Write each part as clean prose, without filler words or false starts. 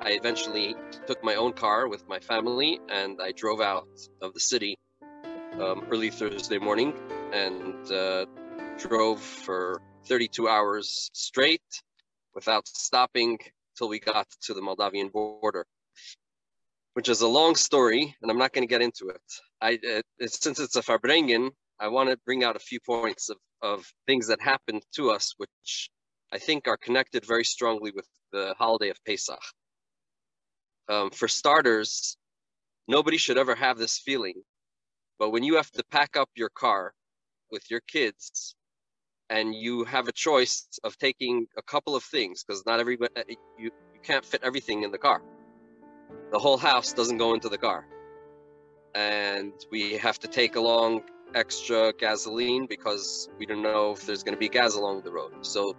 I eventually took my own car with my family, and I drove out of the city early Thursday morning, and drove for 32 hours straight without stopping till we got to the Moldavian border, which is a long story, and I'm not going to get into it. Since it's a Farbrengen, I want to bring out a few points of things that happened to us, which I think are connected very strongly with the holiday of Pesach. For starters, nobody should ever have this feeling, but when you have to pack up your car with your kids and you have a choice of taking a couple of things, because not everybody, you can't fit everything in the car. The whole house doesn't go into the car. And we have to take along extra gasoline because we don't know if there's going to be gas along the road. So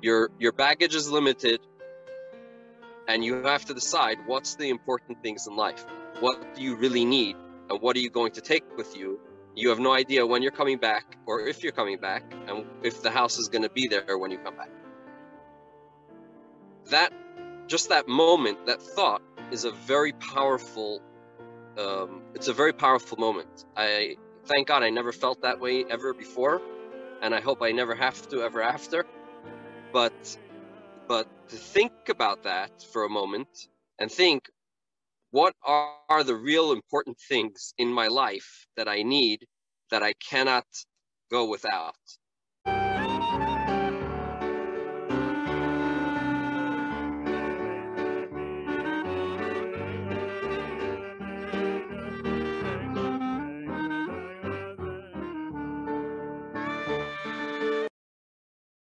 your baggage is limited, and you have to decide what's the important things in life. What do you really need, and what are you going to take with you? You have no idea when you're coming back, or if you're coming back, and if the house is going to be there when you come back. That moment, that thought, is a very powerful. It's a very powerful moment. I thank God I never felt that way ever before, and I hope I never have to ever after. But to think about that for a moment and think, what are the real important things in my life that I need, that I cannot go without?